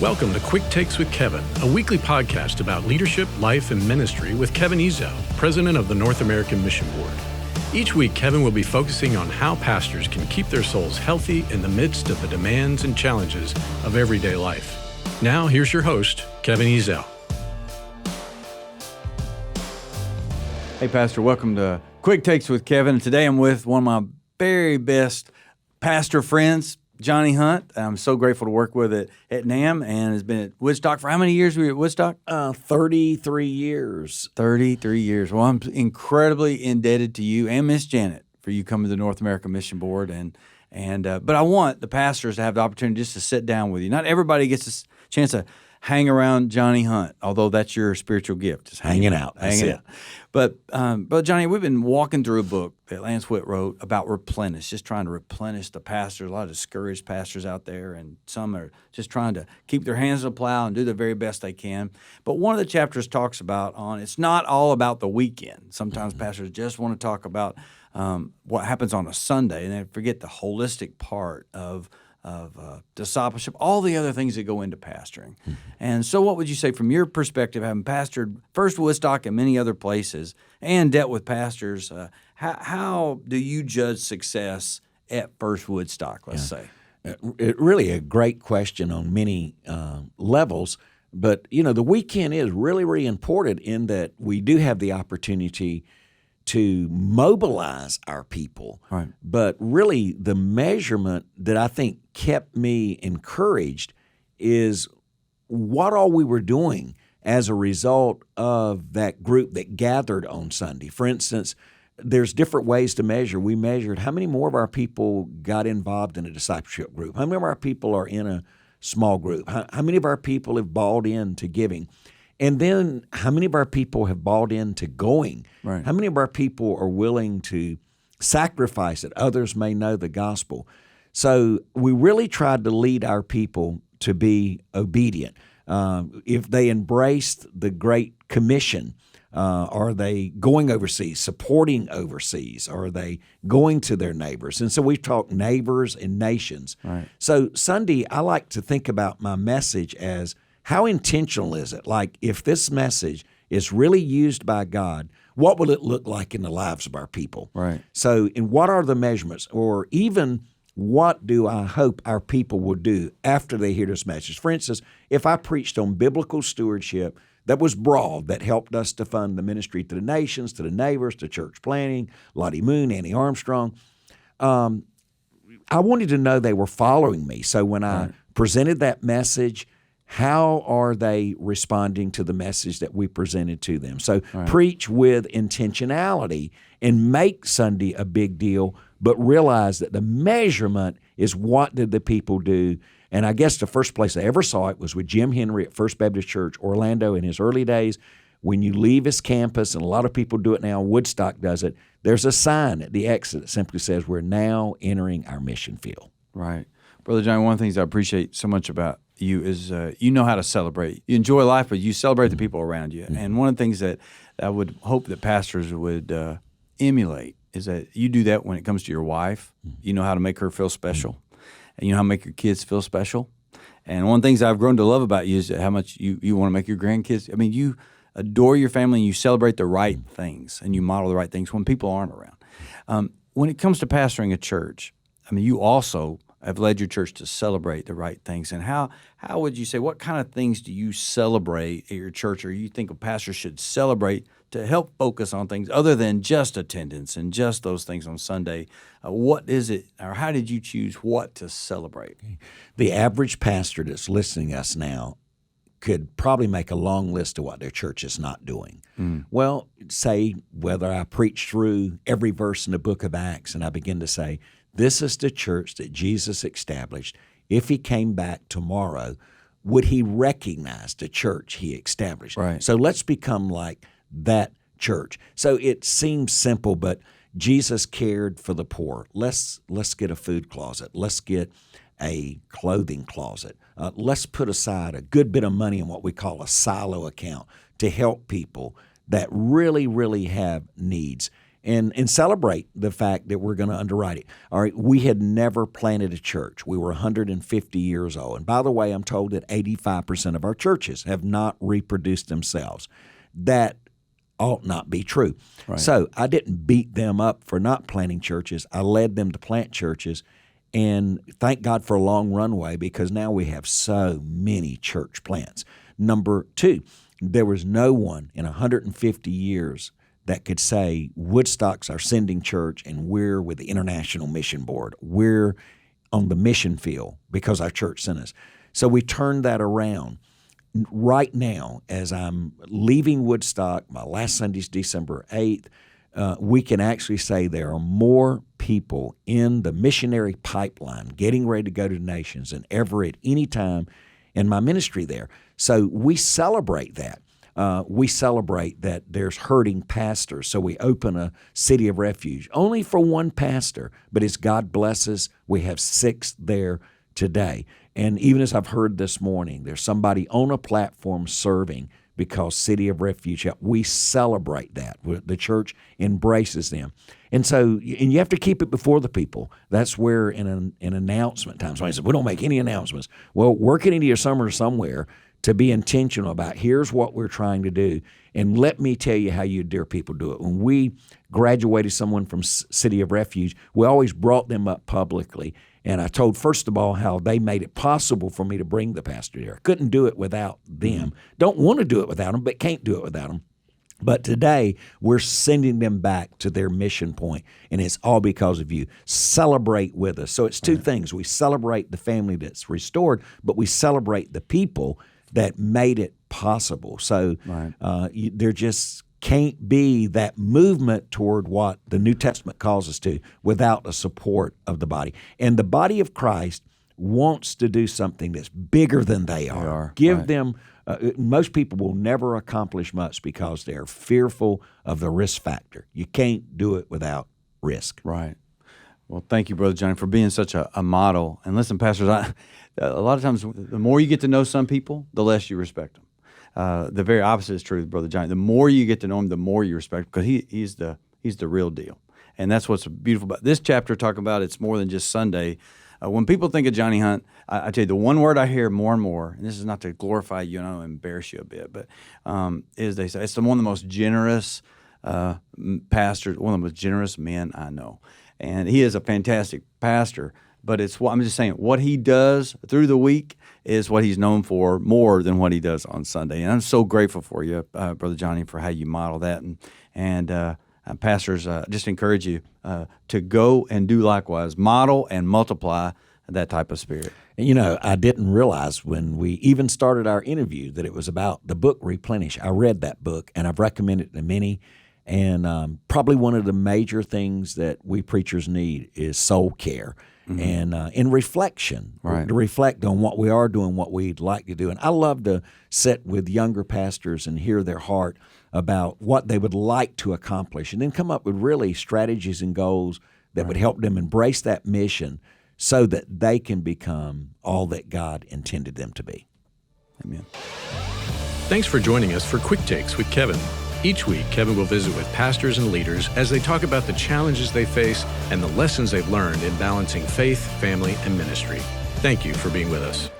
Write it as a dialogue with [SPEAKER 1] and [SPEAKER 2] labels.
[SPEAKER 1] Welcome to Quick Takes with Kevin, a weekly podcast about leadership, life, and ministry with Kevin Ezel, president of the North American Mission Board. Each week, Kevin will be focusing on how pastors can keep their souls healthy in the midst of the demands and challenges of everyday life. Now, here's your host, Kevin Ezel.
[SPEAKER 2] Hey, Pastor, welcome to Quick Takes with Kevin. Today I'm with one of my very best pastor friends, Johnny Hunt. I'm so grateful to work with at NAM, and has been at Woodstock for how many years were you at Woodstock?
[SPEAKER 3] 33 years.
[SPEAKER 2] 33 years. Well, I'm incredibly indebted to you and Miss Janet for you coming to the North American Mission Board. But I want the pastors to have the opportunity just to sit down with you. Not everybody gets a chance to hang around Johnny Hunt, although that's your spiritual gift, just
[SPEAKER 3] Hanging out.
[SPEAKER 2] Hanging out. But Johnny, we've been walking through a book that Lance Witt wrote about replenish, just trying to replenish the pastors. A lot of discouraged pastors out there, and some are just trying to keep their hands on the plow and do the very best they can. But one of the chapters talks about it's not all about the weekend. Sometimes pastors just want to talk about what happens on a Sunday, and they forget the holistic part of discipleship, all the other things that go into pastoring. And so what would you say from your perspective, having pastored first Woodstock and many other places and dealt with pastors, how do you judge success at first Woodstock, let's say?
[SPEAKER 3] Really a great question on many levels. But, the weekend is really, really important in that we do have the opportunity to mobilize our people.
[SPEAKER 2] Right.
[SPEAKER 3] But really the measurement that I think kept me encouraged is what all we were doing as a result of that group that gathered on Sunday. For instance, there's different ways to measure. We measured how many more of our people got involved in a discipleship group, how many of our people are in a small group, how many of our people have bought in to giving. And then how many of our people have bought into going?
[SPEAKER 2] Right.
[SPEAKER 3] How many of our people are willing to sacrifice that others may know the gospel? So we really tried to lead our people to be obedient. If they embraced the Great Commission, are they going overseas, supporting overseas? Are they going to their neighbors? And so we've talked neighbors and nations.
[SPEAKER 2] Right.
[SPEAKER 3] So Sunday, I like to think about my message as how intentional is it? Like, if this message is really used by God, what will it look like in the lives of our people?
[SPEAKER 2] Right.
[SPEAKER 3] So, and what are the measurements? Or even what do I hope our people will do after they hear this message? For instance, if I preached on biblical stewardship that was broad, that helped us to fund the ministry to the nations, to the neighbors, to church planting, Lottie Moon, Annie Armstrong, I wanted to know they were following me. So when I presented that message, how are they responding to the message that we presented to them? So preach with intentionality and make Sunday a big deal, but realize that the measurement is what did the people do. And I guess the first place I ever saw it was with Jim Henry at First Baptist Church, Orlando, in his early days. When you leave his campus, and a lot of people do it now, Woodstock does it, there's a sign at the exit that simply says, "We're now entering our mission field."
[SPEAKER 2] Right. Brother John, one of the things I appreciate so much about you is you know how to celebrate. You enjoy life, but you celebrate the people around you. And one of the things that I would hope that pastors would emulate is that you do that when it comes to your wife. You know how to make her feel special, and you know how to make your kids feel special. And one of the things I've grown to love about you is how much you want to make your grandkids. I mean, you adore your family, and you celebrate the right things, and you model the right things when people aren't around. When it comes to pastoring a church, I mean, you also have led your church to celebrate the right things. And how would you say, what kind of things do you celebrate at your church, or you think a pastor should celebrate to help focus on things other than just attendance and just those things on Sunday? What is it, or how did you choose what to celebrate?
[SPEAKER 3] The average pastor that's listening to us now could probably make a long list of what their church is not doing. Well, say whether I preach through every verse in the book of Acts and I begin to say, this is the church that Jesus established. If he came back tomorrow, would he recognize the church he established?
[SPEAKER 2] Right.
[SPEAKER 3] So let's become like that church. So it seems simple, but Jesus cared for the poor. Let's get a food closet. Let's get a clothing closet. Let's put aside a good bit of money in what we call a silo account to help people that really, really have needs. and celebrate the fact that we're going to underwrite it. All right, we had never planted a church. We were 150 years old. And by the way, I'm told that 85% of our churches have not reproduced themselves. That ought not be true.
[SPEAKER 2] Right.
[SPEAKER 3] So I didn't beat them up for not planting churches. I led them to plant churches. And thank God for a long runway, because now we have so many church plants. Number two, there was no one in 150 years that could say Woodstock's our sending church and we're with the International Mission Board. We're on the mission field because our church sent us. So we turned that around. Right now, as I'm leaving Woodstock, my last Sunday's December 8th, we can actually say there are more people in the missionary pipeline getting ready to go to the nations than ever at any time in my ministry there. So we celebrate that. We celebrate that there's hurting pastors, so we open a city of refuge only for one pastor, but as God blesses, we have 6 there today. And even as I've heard this morning, there's somebody on a platform serving because City of Refuge, we celebrate that. The church embraces them. And so, and you have to keep it before the people. That's where in an announcement time, somebody says, we don't make any announcements. Well, work it into your summer somewhere to be intentional about here's what we're trying to do. And let me tell you how you dear people do it. When we graduated someone from City of Refuge, we always brought them up publicly. And I told, first of all, how they made it possible for me to bring the pastor there. Couldn't do it without them. Don't want to do it without them, but can't do it without them. But today, we're sending them back to their mission point, and it's all because of you. Celebrate with us. So it's two things. We celebrate the family that's restored, but we celebrate the people that made it possible. So there just can't be that movement toward what the New Testament calls us to without the support of the body. And the body of Christ wants to do something that's bigger than they are. Give them, most people will never accomplish much because they're fearful of the risk factor. You can't do it without risk.
[SPEAKER 2] Right. Well, thank you, Brother Johnny, for being such a model. And listen, pastors, a lot of times the more you get to know some people, the less you respect them. The very opposite is true with Brother Johnny. The more you get to know him, the more you respect him, because he's the real deal. And that's what's beautiful about this chapter, talking about it's more than just Sunday. When people think of Johnny Hunt, I tell you, the one word I hear more and more, and this is not to glorify you and embarrass you a bit, but is they say it's one of the most generous pastors, one of the most generous men I know. And he is a fantastic pastor. But I'm just saying, what he does through the week is what he's known for more than what he does on Sunday. And I'm so grateful for you, Brother Johnny, for how you model that. And pastors, just encourage you to go and do likewise, model and multiply that type of spirit.
[SPEAKER 3] You know, I didn't realize when we even started our interview that it was about the book Replenish. I read that book, and I've recommended it to many. And probably one of the major things that we preachers need is soul care. Mm-hmm. And in reflection, to reflect on what we are doing, what we'd like to do. And I love to sit with younger pastors and hear their heart about what they would like to accomplish, and then come up with really strategies and goals that would help them embrace that mission so that they can become all that God intended them to be.
[SPEAKER 2] Amen.
[SPEAKER 1] Thanks for joining us for Quick Takes with Kevin. Each week, Kevin will visit with pastors and leaders as they talk about the challenges they face and the lessons they've learned in balancing faith, family, and ministry. Thank you for being with us.